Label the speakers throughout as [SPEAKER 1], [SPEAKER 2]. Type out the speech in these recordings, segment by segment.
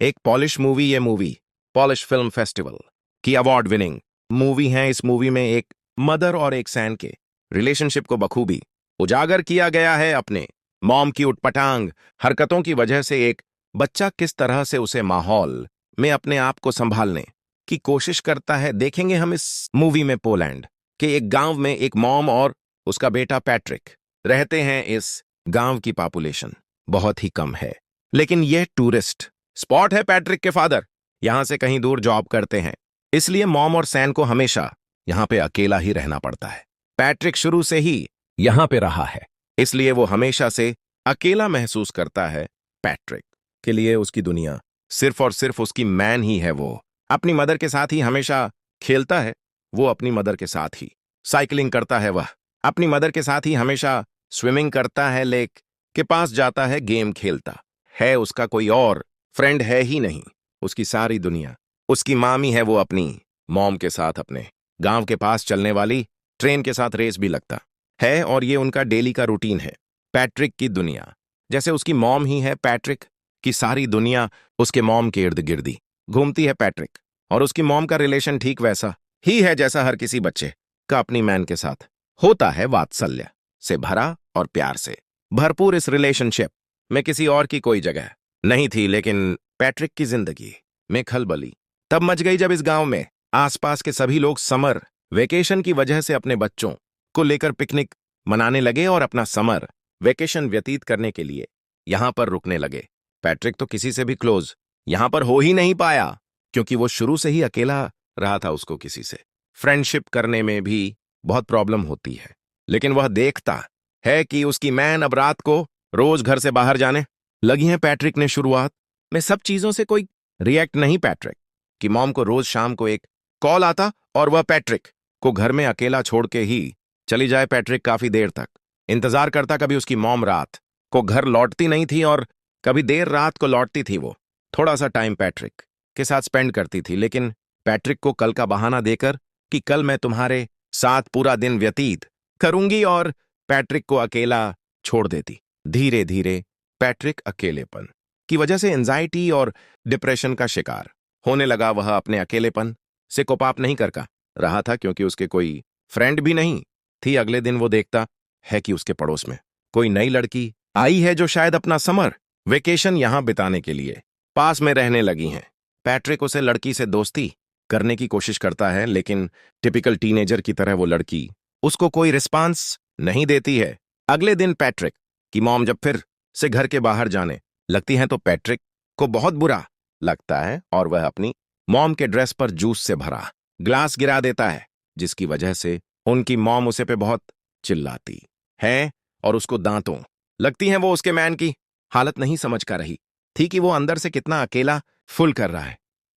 [SPEAKER 1] एक polish movie, ये movie polish film festival की अवार्ड विनिंग मूवी है। इस मूवी में एक मदर और एक सैन के रिलेशनशिप को बखूबी उजागर किया गया है। अपने मॉम की उटपटांग हरकतों की वजह से एक बच्चा किस तरह से उसे माहौल में अपने आप को संभालने की कोशिश करता है, देखेंगे हम इस मूवी में। पोलैंड के एक गांव में एक मॉम और उसका बेटा पैट्रिक रहते हैं। इस गांव की पॉपुलेशन बहुत ही कम है, लेकिन यह टूरिस्ट स्पॉट है। पैट्रिक के फादर यहां से कहीं दूर जॉब करते हैं, इसलिए मॉम और सैन को हमेशा यहां पे अकेला ही रहना पड़ता है। पैट्रिक शुरू से ही यहां पे रहा है, इसलिए वो हमेशा से अकेला महसूस करता है। पैट्रिक के लिए उसकी दुनिया सिर्फ और सिर्फ उसकी मैन ही है। वो अपनी मदर के साथ ही हमेशा खेलता है, वो अपनी मदर के साथ ही साइकिलिंग करता है, वह अपनी मदर के साथ ही हमेशा स्विमिंग करता है, लेक के पास जाता है, गेम खेलता है। उसका कोई और फ्रेंड है ही नहीं। उसकी सारी दुनिया उसकी मामी है। वो अपनी मॉम के साथ अपने गांव के पास चलने वाली ट्रेन के साथ रेस भी लगता है, और ये उनका डेली का रूटीन है। पैट्रिक की दुनिया जैसे उसकी मॉम ही है। पैट्रिक की सारी दुनिया उसके मॉम के इर्द गिर्द ही घूमती है। पैट्रिक और उसकी मॉम का रिलेशन ठीक वैसा ही है जैसा हर किसी बच्चे का अपनी मैन के साथ होता है, वात्सल्य से भरा और प्यार से भरपूर। इस रिलेशनशिप में किसी और की कोई जगह नहीं थी, लेकिन पैट्रिक की जिंदगी में खलबली तब मच गई जब इस गांव में आसपास के सभी लोग समर वेकेशन की वजह से अपने बच्चों को लेकर पिकनिक मनाने लगे और अपना समर वेकेशन व्यतीत करने के लिए यहां पर रुकने लगे। पैट्रिक तो किसी से भी क्लोज यहां पर हो ही नहीं पाया, क्योंकि वो शुरू से ही अकेला रहा था। उसको किसी से फ्रेंडशिप करने में भी बहुत प्रॉब्लम होती है, लेकिन वह देखता है कि उसकी मैन अब रात को रोज घर से बाहर जाने लगी है। पैट्रिक ने शुरुआत में सब चीजों से कोई रिएक्ट नहीं। पैट्रिक की मॉम को रोज शाम को एक कॉल आता और वह पैट्रिक को घर में अकेला छोड़ के ही चली जाए। पैट्रिक काफी देर तक इंतजार करता, कभी उसकी मॉम रात को घर लौटती नहीं थी और कभी देर रात को लौटती थी। वो थोड़ा सा टाइम पैट्रिक के साथ स्पेंड करती थी, लेकिन पैट्रिक को कल का बहाना देकर कि कल मैं तुम्हारे साथ पूरा दिन व्यतीत करूंगी, और पैट्रिक को अकेला छोड़ देती। धीरे धीरे पैट्रिक अकेलेपन की वजह से एंजाइटी और डिप्रेशन का शिकार होने लगा। वह अपने अकेलेपन से कोप अप नहीं कर रहा था, क्योंकि उसके कोई फ्रेंड भी नहीं थी। अगले दिन वो देखता है कि उसके पड़ोस में कोई नई लड़की आई है, जो शायद अपना समर वेकेशन यहां बिताने के लिए पास में रहने लगी हैं। पैट्रिक उसे लड़की से दोस्ती करने की कोशिश करता है, लेकिन टिपिकल टीनेजर की तरह वो लड़की उसको कोई रिस्पांस नहीं देती है। अगले दिन पैट्रिक की मॉम जब फिर से घर के बाहर जाने लगती हैं, तो पैट्रिक को बहुत बुरा लगता है और वह अपनी मॉम के ड्रेस पर जूस से भरा ग्लास गिरा देता है, जिसकी वजह से उनकी मॉम उसे पे बहुत चिल्लाती है और उसको दांतों लगती हैं। वो उसके मैन की हालत नहीं समझ कर रही थी कि वो अंदर से कितना अकेला फुल कर रहा है,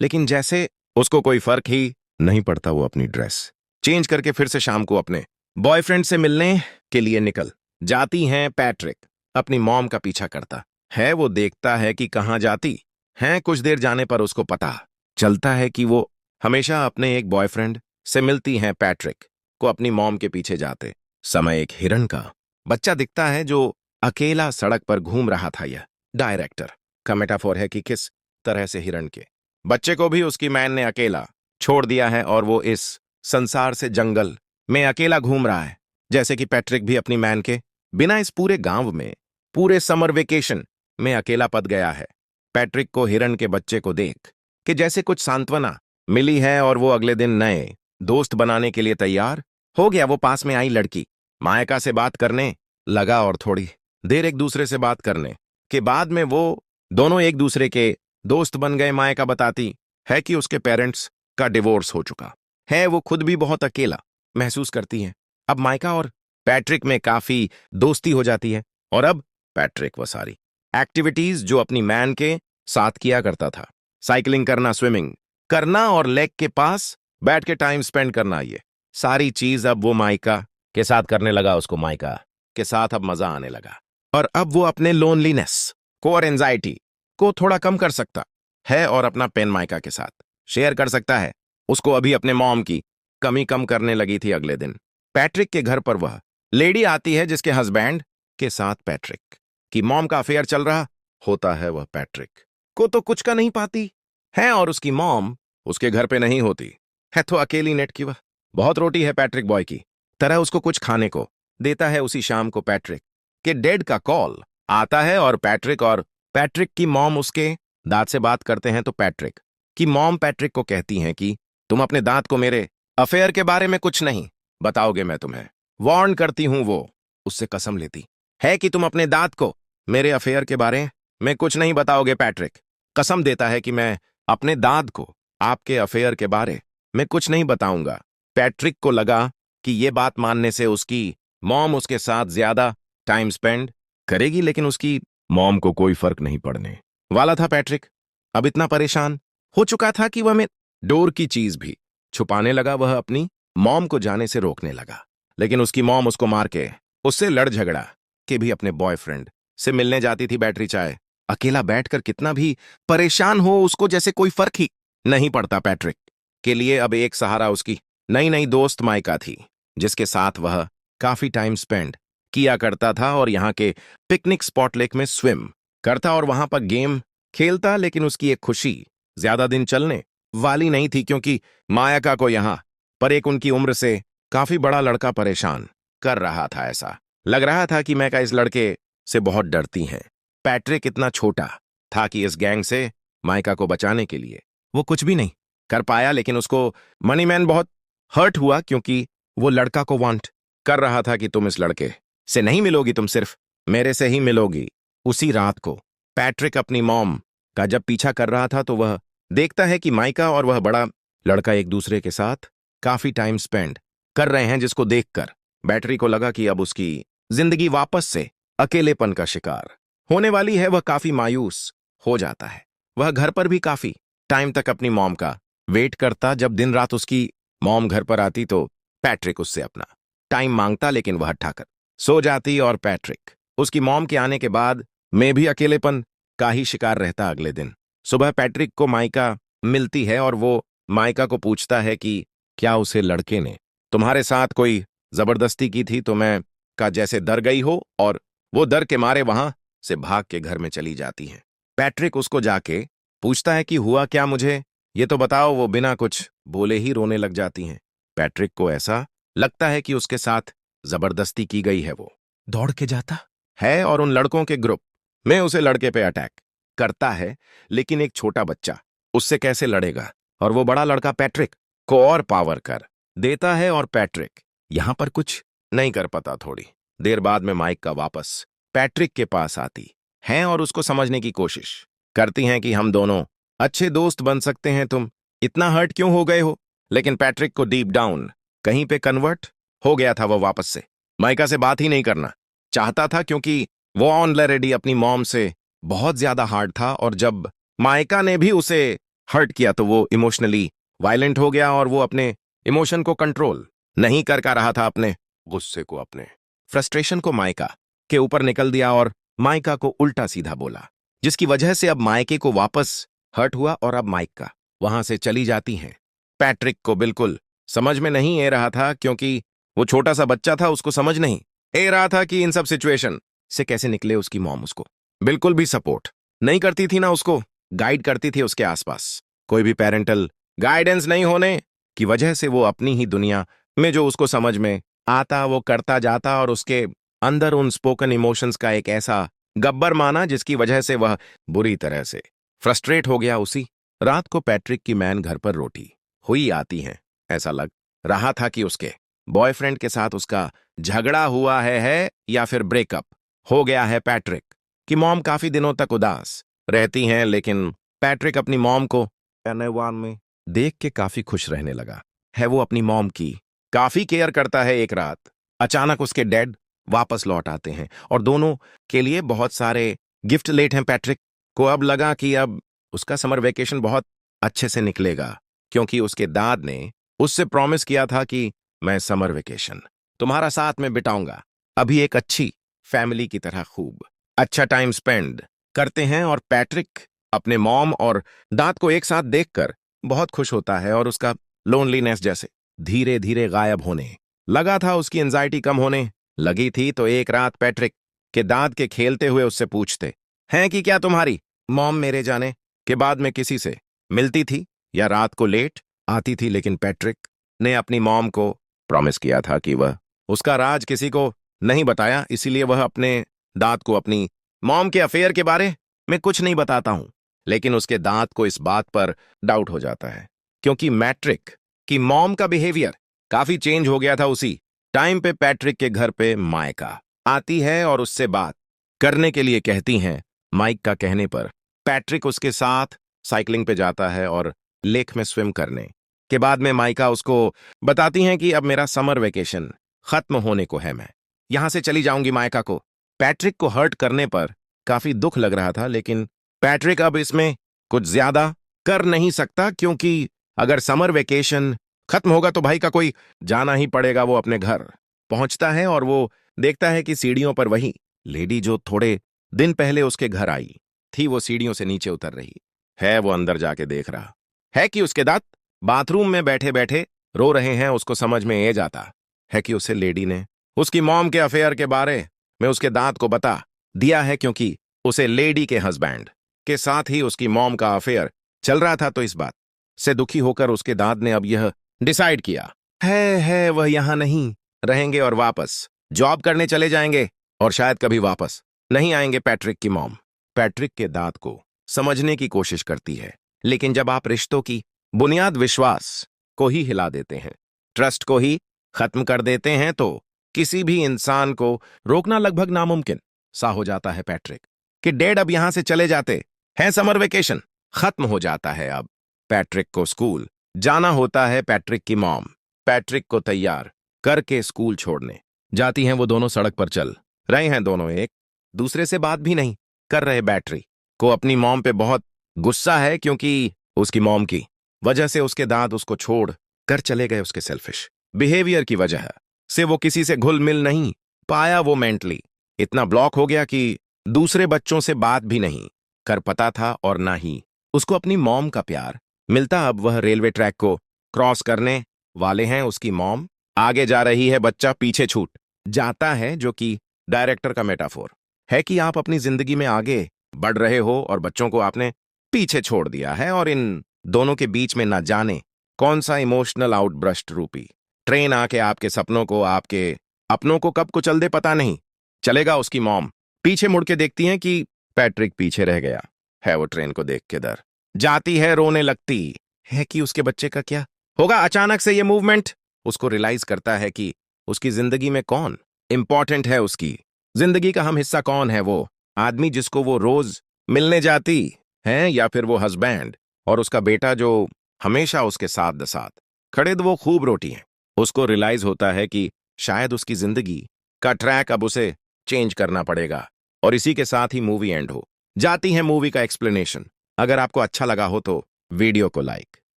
[SPEAKER 1] लेकिन जैसे उसको कोई फर्क ही नहीं पड़ता। वो अपनी ड्रेस चेंज करके फिर से शाम को अपने बॉयफ्रेंड से मिलने के लिए निकल जाती हैं। पैट्रिक अपनी मॉम का पीछा करता है। वो देखता है कि कहां जाती हैं। कुछ देर जाने पर उसको पता चलता है कि वो हमेशा अपने एक बॉयफ्रेंड से मिलती हैं। पैट्रिक को अपनी मॉम के पीछे जाते समय एक हिरन का बच्चा दिखता है, जो अकेला सड़क पर घूम रहा था। यह डायरेक्टर का मेटाफोर है कि किस तरह से हिरन के बच्चे को भी उसकी मैन ने अकेला छोड़ दिया है, और वो इस संसार से जंगल में अकेला घूम रहा है, जैसे कि पैट्रिक भी अपनी मैन के बिना इस पूरे गांव में पूरे समर वेकेशन में अकेला पड़ गया है। पैट्रिक को हिरन के बच्चे को देख कि जैसे कुछ सांत्वना मिली है, और वो अगले दिन नए दोस्त बनाने के लिए तैयार हो गया। वो पास में आई लड़की मायका से बात करने लगा, और थोड़ी देर एक दूसरे से बात करने के बाद में वो दोनों एक दूसरे के दोस्त बन गए। मायका बताती है कि उसके पेरेंट्स का डिवोर्स हो चुका है। वो खुद भी बहुत अकेला महसूस करती है। अब मायका और पैट्रिक में काफी दोस्ती हो जाती है, और अब पैट्रिक वो सारी एक्टिविटीज जो अपनी मैन के साथ किया करता था, साइकिलिंग करना, स्विमिंग करना और लेक के पास बैठ के टाइम स्पेंड करना, ये सारी चीज अब वो मायका के साथ करने लगा। उसको मायका के साथ अब मजा आने लगा, और अब वो अपने लोनलीनेस को और एंजाइटी को थोड़ा कम कर सकता है और अपना पेन मायका के साथ शेयर कर सकता है। उसको अभी अपने मॉम की कमी कम करने लगी थी। अगले दिन पैट्रिक के घर पर वह लेडी आती है, जिसके हस्बैंड के साथ पैट्रिक की मॉम का अफेयर चल रहा होता है। वह पैट्रिक को तो कुछ का नहीं पाती है, और उसकी मॉम उसके घर पे नहीं होती है, तो अकेली नेट की वह बहुत रोटी है पैट्रिक बॉय की तरह उसको कुछ खाने को देता है। उसी शाम को पैट्रिक के डेड का कॉल आता है और पैट्रिक की मॉम उसके दांत से बात करते हैं। तो पैट्रिक की मॉम पैट्रिक को कहती हैं कि तुम अपने दांत को मेरे अफेयर के बारे में कुछ नहीं बताओगे, मैं तुम्हें वार्न करती हूं। वो उससे कसम लेती है कि तुम अपने दांत को मेरे अफेयर के बारे में कुछ नहीं बताओगे। पैट्रिक कसम देता है कि मैं अपने दांत को आपके अफेयर के बारे में कुछ नहीं बताऊंगा। पैट्रिक को लगा कि ये बात मानने से उसकी मॉम उसके साथ ज्यादा टाइम स्पेंड करेगी, लेकिन उसकी मॉम को कोई फर्क नहीं पड़ने वाला था। पैट्रिक अब इतना परेशान हो चुका था कि वह में डोर की चीज भी छुपाने लगा। वह अपनी मॉम को जाने से रोकने लगा, लेकिन उसकी मॉम उसको मार के उससे लड़ झगड़ा के भी अपने बॉयफ्रेंड से मिलने जाती थी। बैटरी चाय अकेला बैठकर कितना भी परेशान हो उसको जैसे कोई फर्क ही नहीं पड़ता। पैट्रिक के लिए अब एक सहारा उसकी नई नई दोस्त माइका थी, जिसके साथ वह काफी टाइम स्पेंड किया करता था और यहाँ के पिकनिक स्पॉट लेक में स्विम करता और वहां पर गेम खेलता। लेकिन उसकी एक खुशी ज्यादा दिन चलने वाली नहीं थी, क्योंकि मायका को यहाँ पर एक उनकी उम्र से काफी बड़ा लड़का परेशान कर रहा था। ऐसा लग रहा था कि मायका इस लड़के से बहुत डरती हैं। पैट्रिक इतना छोटा था कि इस गैंग से मायका को बचाने के लिए वो कुछ भी नहीं कर पाया, लेकिन उसको मनीमैन बहुत हर्ट हुआ, क्योंकि वो लड़का को वांट कर रहा था कि तुम इस लड़के से नहीं मिलोगी, तुम सिर्फ मेरे से ही मिलोगी। उसी रात को पैट्रिक अपनी मॉम का जब पीछा कर रहा था तो वह देखता है कि माइका और वह बड़ा लड़का एक दूसरे के साथ काफी टाइम स्पेंड कर रहे हैं, जिसको देखकर बैटरी को लगा कि अब उसकी जिंदगी वापस से अकेलेपन का शिकार होने वाली है। वह काफी मायूस हो जाता है। वह घर पर भी काफी टाइम तक अपनी मॉम का वेट करता। जब दिन रात उसकी मॉम घर पर आती तो पैट्रिक उससे अपना टाइम मांगता, लेकिन वह ठाकर सो जाती और पैट्रिक उसकी मॉम के आने के बाद में भी अकेलेपन का ही शिकार रहता। अगले दिन सुबह पैट्रिक को माइका मिलती है और वो माइका को पूछता है कि क्या उसे लड़के ने तुम्हारे साथ कोई जबरदस्ती की थी। तो मैं का जैसे डर गई हो, और वो डर के मारे वहां से भाग के घर में चली जाती है। पैट्रिक उसको जाके पूछता है कि हुआ क्या, मुझे ये तो बताओ। वो बिना कुछ बोले ही रोने लग जाती हैं। पैट्रिक को ऐसा लगता है कि उसके साथ जबरदस्ती की गई है। वो दौड़ के जाता है और उन लड़कों के ग्रुप में उसे लड़के पे अटैक करता है, लेकिन एक छोटा बच्चा उससे कैसे लड़ेगा, और वो बड़ा लड़का पैट्रिक को और पावर कर देता है और पैट्रिक यहां पर कुछ नहीं कर पाता। थोड़ी देर बाद में माइक का वापस पैट्रिक के पास आती हैं और उसको समझने की कोशिश करती हैं कि हम दोनों अच्छे दोस्त बन सकते हैं, तुम इतना हर्ट क्यों हो गए हो। लेकिन पैट्रिक को डीप डाउन कहीं पे कन्वर्ट हो गया था। वो वापस से माइका से बात ही नहीं करना चाहता था, क्योंकि वो ऑलरेडी अपनी मॉम से बहुत ज्यादा हार्ड था, और जब माइका ने भी उसे हर्ट किया तो वो इमोशनली वायलेंट हो गया और वो अपने इमोशन को कंट्रोल नहीं कर रहा था। अपने गुस्से को, अपने फ्रस्ट्रेशन को माइका के ऊपर निकल दिया और माइका को उल्टा सीधा बोला, जिसकी वजह से अब माइके को वापस हर्ट हुआ और अब माइका वहां से चली जाती हैं। पैट्रिक को बिल्कुल समझ में नहीं आ रहा था, क्योंकि वो छोटा सा बच्चा था, उसको समझ नहीं आ रहा था कि इन सब सिचुएशन से कैसे निकले। उसकी मॉम उसको बिल्कुल भी सपोर्ट नहीं करती थी, ना उसको गाइड करती थी। उसके आसपास कोई भी पेरेंटल गाइडेंस नहीं होने की वजह से वो अपनी ही दुनिया में जो उसको समझ में आता वो करता जाता, और उसके अंदर उन स्पोकन इमोशंस का एक ऐसा गब्बर माना, जिसकी वजह से वह बुरी तरह से फ्रस्ट्रेट हो गया। उसी रात को पैट्रिक की मैन घर पर रोटी हुई आती हैं। ऐसा लग रहा था कि उसके बॉयफ्रेंड के साथ उसका झगड़ा हुआ है या फिर ब्रेकअप हो गया है। पैट्रिक की मॉम काफी दिनों तक उदास रहती हैं, लेकिन पैट्रिक अपनी मॉम को एनएवान में देख के काफी खुश रहने लगा है। वो अपनी मॉम की काफी केयर करता है। एक रात अचानक उसके डैड वापस लौट आते हैं और दोनों के लिए बहुत सारे गिफ्ट लेट हैं। पैट्रिक को अब लगा कि अब उसका समर वेकेशन बहुत अच्छे से निकलेगा, क्योंकि उसके दाद ने उससे प्रॉमिस किया था कि मैं समर वेकेशन तुम्हारा साथ में बिताऊंगा। अभी एक अच्छी फैमिली की तरह खूब अच्छा टाइम स्पेंड करते हैं, और पैट्रिक अपने मॉम और दाद को एक साथ देखकर बहुत खुश होता है, और उसका लोनलीनेस जैसे धीरे धीरे गायब होने लगा था। उसकी एंजाइटी कम होने लगी थी। तो एक रात पैट्रिक के दाद के खेलते हुए उससे पूछते हैं कि क्या तुम्हारी मॉम मेरे जाने के बाद में किसी से मिलती थी या रात को लेट आती थी, लेकिन पैट्रिक ने अपनी मॉम को प्रॉमिस किया था कि वह उसका राज किसी को नहीं बताया, इसीलिए वह अपने दांत को अपनी मॉम के अफेयर के बारे में कुछ नहीं बताता हूं। लेकिन उसके दांत को इस बात पर डाउट हो जाता है क्योंकि मैट्रिक की मॉम का बिहेवियर काफी चेंज हो गया था। उसी टाइम पे पैट्रिक के घर पे माइका आती है और उससे बात करने के लिए कहती हैं। माइक का कहने पर पैट्रिक उसके साथ साइकिलिंग पे जाता है और लेक में स्विम करने के बाद में माइका उसको बताती हैं कि अब मेरा समर वेकेशन खत्म होने को है, मैं यहां से चली जाऊंगी। माइका को पैट्रिक को हर्ट करने पर काफी दुख लग रहा था, लेकिन पैट्रिक अब इसमें कुछ ज्यादा कर नहीं सकता क्योंकि अगर समर वेकेशन खत्म होगा तो भाई का कोई जाना ही पड़ेगा। वो अपने घर पहुंचता है और वो देखता है कि सीढ़ियों पर वही लेडी जो थोड़े दिन पहले उसके घर आई थी, वो सीढ़ियों से नीचे उतर रही है। वो अंदर जाके देख रहा है कि उसके दांत बाथरूम में बैठे बैठे रो रहे हैं। उसको समझ में ये जाता है कि उसे लेडी ने उसकी मॉम के अफेयर के बारे में उसके दांत को बता दिया है, क्योंकि उसे लेडी के हस्बैंड के साथ ही उसकी मॉम का अफेयर चल रहा था। तो इस बात से दुखी होकर उसके दांत ने अब यह डिसाइड किया है वह यहां नहीं रहेंगे और वापस जॉब करने चले जाएंगे और शायद कभी वापस नहीं आएंगे। पैट्रिक की मॉम पैट्रिक के दांत को समझने की कोशिश करती है, लेकिन जब आप रिश्तों की बुनियाद विश्वास को ही हिला देते हैं, ट्रस्ट को ही खत्म कर देते हैं, तो किसी भी इंसान को रोकना लगभग नामुमकिन सा हो जाता है। पैट्रिक कि डैड अब यहां से चले जाते हैं, समर वेकेशन खत्म हो जाता है। अब पैट्रिक को स्कूल जाना होता है। पैट्रिक की मॉम पैट्रिक को तैयार करके स्कूल छोड़ने जाती हैं। वो दोनों सड़क पर चल रहे हैं, दोनों एक दूसरे से बात भी नहीं कर रहे। पैट्रिक को अपनी मॉम पे बहुत गुस्सा है क्योंकि उसकी मॉम की वजह से उसके दांत उसको छोड़ कर चले गए। उसके सेल्फिश बिहेवियर की वजह से वो किसी से घुल मिल नहीं पाया। वो मेंटली इतना ब्लॉक हो गया कि दूसरे बच्चों से बात भी नहीं कर पाता था और ना ही उसको अपनी मॉम का प्यार मिलता। अब वह रेलवे ट्रैक को क्रॉस करने वाले हैं। उसकी मॉम आगे जा रही है, बच्चा पीछे छूट जाता है, जो कि डायरेक्टर का मेटाफोर है कि आप अपनी जिंदगी में आगे बढ़ रहे हो और बच्चों को आपने पीछे छोड़ दिया है। और इन दोनों के बीच में ना जाने कौन सा इमोशनल आउटब्रस्ट रूपी ट्रेन आके आपके सपनों को आपके अपनों को कब कुचल दे पता नहीं चलेगा। उसकी मॉम पीछे मुड़ के देखती हैं कि पैट्रिक पीछे रह गया है। वो ट्रेन को देख के डर जाती है, रोने लगती है कि उसके बच्चे का क्या होगा। अचानक से ये मूवमेंट उसको रियलाइज करता है कि उसकी जिंदगी में कौन इंपॉर्टेंट है। उसकी जिंदगी का हम हिस्सा कौन है, वो आदमी जिसको वो रोज मिलने जाती है, या फिर वो हस्बैंड और उसका बेटा जो हमेशा उसके साथ द साथ खड़े वो खूब रोटी है। उसको रियलाइज होता है कि शायद उसकी जिंदगी का ट्रैक अब उसे चेंज करना पड़ेगा। और इसी के साथ ही मूवी एंड हो जाती है। मूवी का एक्सप्लेनेशन अगर आपको अच्छा लगा हो तो वीडियो को लाइक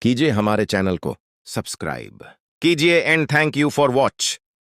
[SPEAKER 1] कीजिए, हमारे चैनल को सब्सक्राइब कीजिए and thank you for watch.